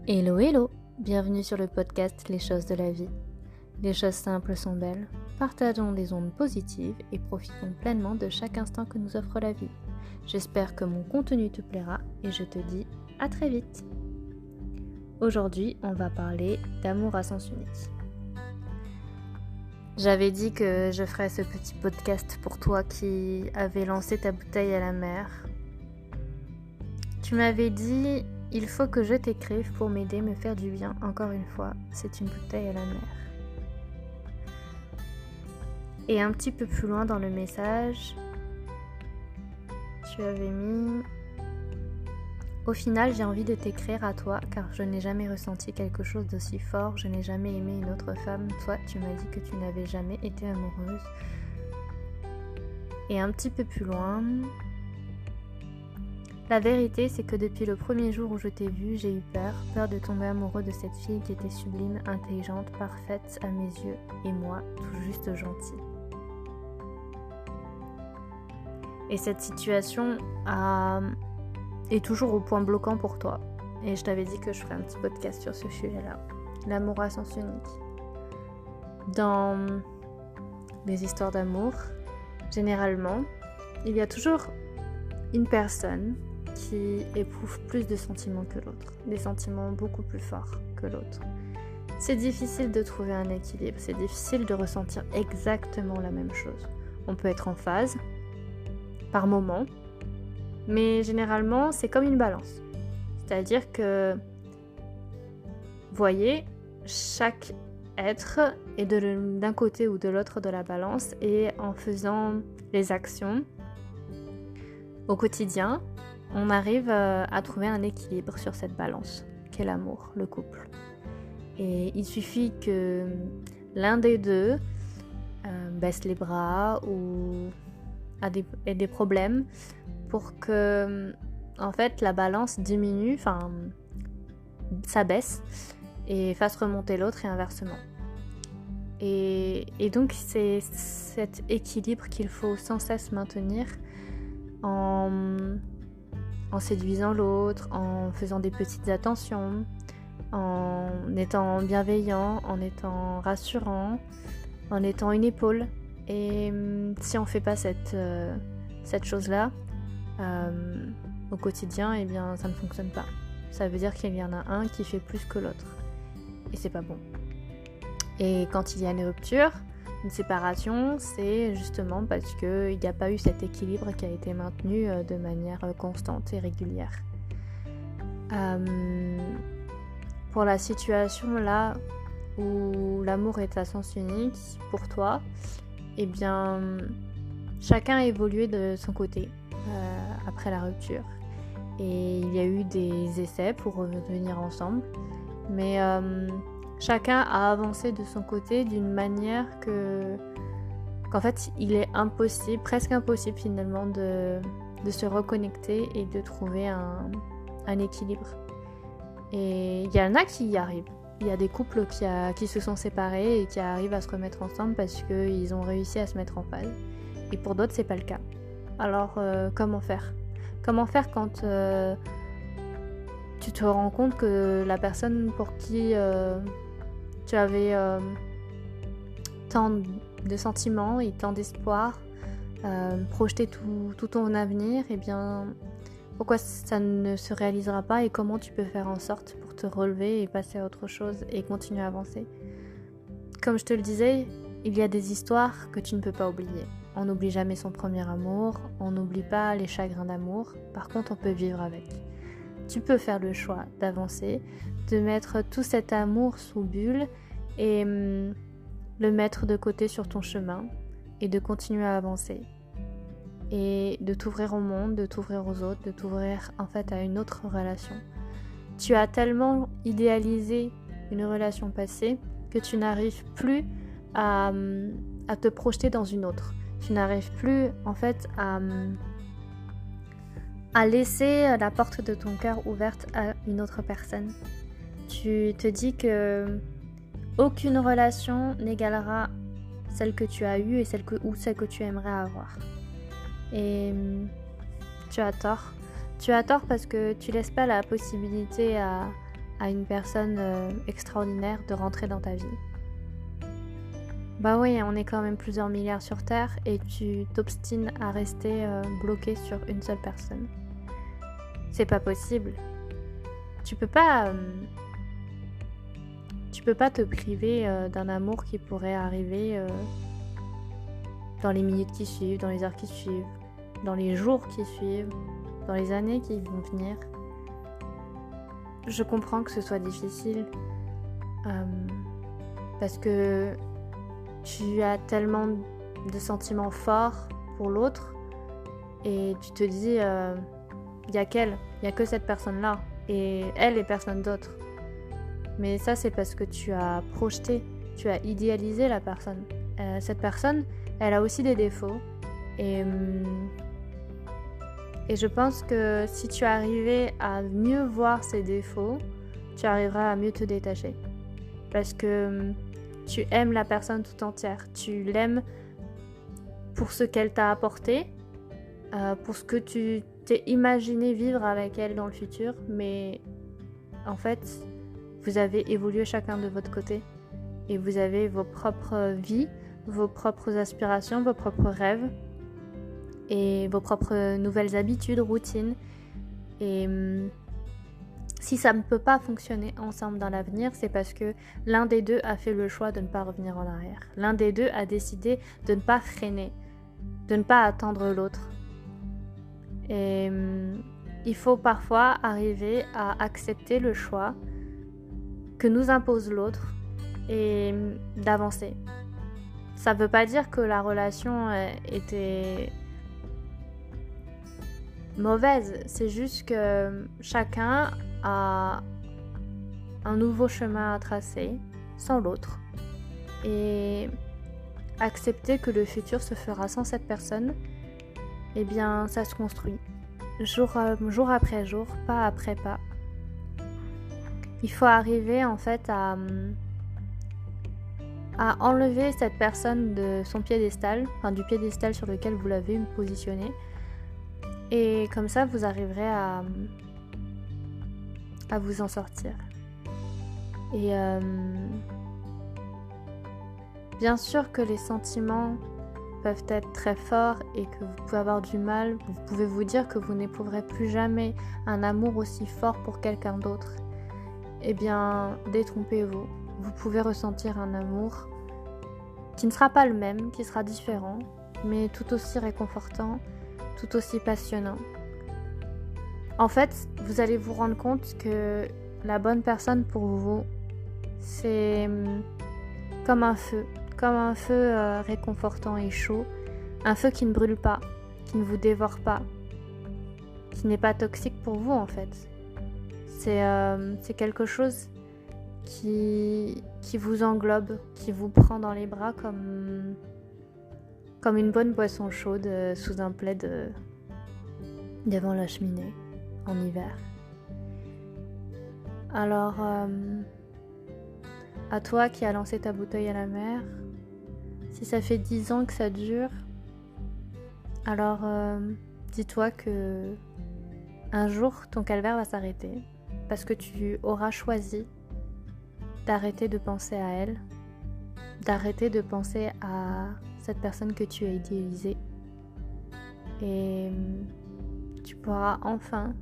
Hello hello, bienvenue sur le podcast Les choses de la vie. Les choses simples sont belles, partageons des ondes positives et profitons pleinement de chaque instant que nous offre la vie. J'espère que mon contenu te plaira et je te dis à très vite. Aujourd'hui, on va parler d'amour à sens unique. J'avais dit que je ferais ce petit podcast pour toi qui avais lancé ta bouteille à la mer. Tu m'avais dit, il faut que je t'écrive pour m'aider, me faire du bien. Encore une fois, c'est une bouteille à la mer. Et un petit peu plus loin dans le message, tu avais mis... Au final, j'ai envie de t'écrire à toi car je n'ai jamais ressenti quelque chose d'aussi fort. Je n'ai jamais aimé une autre femme. Toi, tu m'as dit que tu n'avais jamais été amoureuse. Et un petit peu plus loin... La vérité, c'est que depuis le premier jour où je t'ai vue, j'ai eu peur de tomber amoureux de cette fille qui était sublime, intelligente, parfaite à mes yeux, et moi, tout juste gentille. Et cette situation est toujours au point bloquant pour toi. Et je t'avais dit que je ferais un petit podcast sur ce sujet-là. L'amour à sens unique. Dans les histoires d'amour, généralement, il y a toujours une personne qui éprouve plus de sentiments que l'autre, des sentiments beaucoup plus forts que l'autre. C'est difficile de trouver un équilibre, c'est difficile de ressentir exactement la même chose. On peut être en phase, par moment, mais généralement c'est comme une balance. C'est-à-dire que, voyez, chaque être est d'un côté ou de l'autre de la balance et en faisant les actions au quotidien, on arrive à trouver un équilibre sur cette balance, qu'est l'amour, le couple. Et il suffit que l'un des deux baisse les bras ou ait des problèmes pour que, en fait, la balance diminue, s'abaisse et fasse remonter l'autre et inversement. Et donc, c'est cet équilibre qu'il faut sans cesse maintenir en séduisant l'autre, en faisant des petites attentions, en étant bienveillant, en étant rassurant, en étant une épaule. Et si on ne fait pas cette chose-là au quotidien, eh bien ça ne fonctionne pas. Ça veut dire qu'il y en a un qui fait plus que l'autre. Et c'est pas bon. Et quand il y a une rupture, une séparation, c'est justement parce qu'il n'y a pas eu cet équilibre qui a été maintenu de manière constante et régulière. Pour la situation là où l'amour est à sens unique pour toi, eh bien chacun a évolué de son côté après la rupture. Et il y a eu des essais pour revenir ensemble, mais chacun a avancé de son côté d'une manière qu'en fait il est impossible, presque impossible finalement de se reconnecter et de trouver un équilibre. Et il y en a qui y arrivent. Il y a des couples qui se sont séparés et qui arrivent à se remettre ensemble parce qu'ils ont réussi à se mettre en phase. Et pour d'autres, c'est pas le cas. Alors comment faire ? Comment faire quand tu te rends compte que la personne pour qui tu avais tant de sentiments et tant d'espoir, projeter tout ton avenir, eh bien, pourquoi ça ne se réalisera pas et comment tu peux faire en sorte pour te relever et passer à autre chose et continuer à avancer. Comme je te le disais, il y a des histoires que tu ne peux pas oublier. On n'oublie jamais son premier amour, on n'oublie pas les chagrins d'amour, par contre on peut vivre avec. Tu peux faire le choix d'avancer, de mettre tout cet amour sous bulle et le mettre de côté sur ton chemin et de continuer à avancer. Et de t'ouvrir au monde, de t'ouvrir aux autres, de t'ouvrir en fait à une autre relation. Tu as tellement idéalisé une relation passée que tu n'arrives plus à te projeter dans une autre. Tu n'arrives plus en fait à laisser la porte de ton cœur ouverte à une autre personne. Tu te dis que aucune relation n'égalera celle que tu as eue et celle que tu aimerais avoir. Et tu as tort. Tu as tort parce que tu laisses pas la possibilité à à une personne extraordinaire de rentrer dans ta vie. Bah oui, on est quand même plusieurs milliards sur Terre et tu t'obstines à rester bloqué sur une seule personne. C'est pas possible. Tu peux pas te priver d'un amour qui pourrait arriver dans les minutes qui suivent, dans les heures qui suivent, dans les jours qui suivent, dans les années qui vont venir. Je comprends que ce soit difficile parce que tu as tellement de sentiments forts pour l'autre et tu te dis y a qu'elle, y a que cette personne-là et elle et personne d'autre. Mais ça c'est parce que tu as projeté, tu as idéalisé la personne. Cette personne, elle a aussi des défauts et je pense que si tu arrivais à mieux voir ses défauts, tu arriveras à mieux te détacher. Parce que tu aimes la personne tout entière. Tu l'aimes pour ce qu'elle t'a apporté, pour ce que tu t'es imaginé vivre avec elle dans le futur. Mais en fait, vous avez évolué chacun de votre côté. Et vous avez vos propres vies, vos propres aspirations, vos propres rêves. Et vos propres nouvelles habitudes, routines. Et si ça ne peut pas fonctionner ensemble dans l'avenir, c'est parce que l'un des deux a fait le choix de ne pas revenir en arrière. L'un des deux a décidé de ne pas freiner, de ne pas attendre l'autre. Et il faut parfois arriver à accepter le choix que nous impose l'autre et d'avancer. Ça ne veut pas dire que la relation était mauvaise, c'est juste que chacun a un nouveau chemin à tracer sans l'autre et accepter que le futur se fera sans cette personne, eh bien ça se construit jour après jour, pas après pas. Il faut arriver en fait à enlever cette personne de son piédestal, enfin du piédestal sur lequel vous l'avez positionné. Et comme ça, vous arriverez à vous en sortir. Et bien sûr que les sentiments peuvent être très forts et que vous pouvez avoir du mal. Vous pouvez vous dire que vous n'éprouverez plus jamais un amour aussi fort pour quelqu'un d'autre. Eh bien, détrompez-vous. Vous pouvez ressentir un amour qui ne sera pas le même, qui sera différent, mais tout aussi réconfortant, tout aussi passionnant. En fait, vous allez vous rendre compte que la bonne personne pour vous, c'est comme un feu réconfortant et chaud, un feu qui ne brûle pas, qui ne vous dévore pas, qui n'est pas toxique pour vous en fait. C'est quelque chose qui vous englobe, qui vous prend dans les bras comme une bonne boisson chaude sous un plaid devant la cheminée en hiver. Alors, à toi qui as lancé ta bouteille à la mer, si ça fait 10 ans que ça dure, alors dis-toi que un jour ton calvaire va s'arrêter parce que tu auras choisi d'arrêter de penser à elle, d'arrêter de penser à cette personne que tu as idéalisée et tu pourras enfin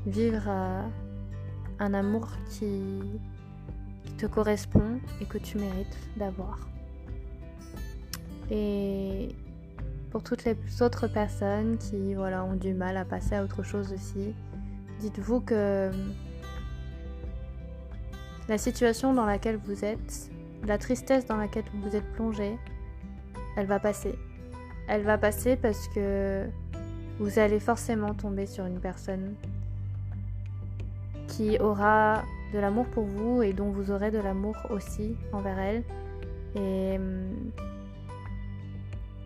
vivre un amour qui te correspond et que tu mérites d'avoir. Et pour toutes les autres personnes qui ont du mal à passer à autre chose aussi, dites-vous que la situation dans laquelle vous êtes, la tristesse dans laquelle vous êtes plongé, elle va passer. Elle va passer parce que vous allez forcément tomber sur une personne qui aura de l'amour pour vous et dont vous aurez de l'amour aussi envers elle. Et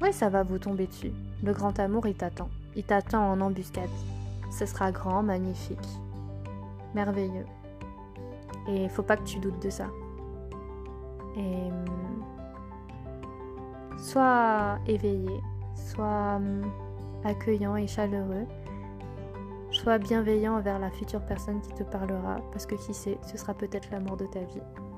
oui, ça va vous tomber dessus. Le grand amour, il t'attend. Il t'attend en embuscade. Ce sera grand, magnifique, merveilleux. Et il faut pas que tu doutes de ça. Et sois éveillé, sois accueillant et chaleureux. Sois bienveillant envers la future personne qui te parlera, parce que qui sait, ce sera peut-être l'amour de ta vie.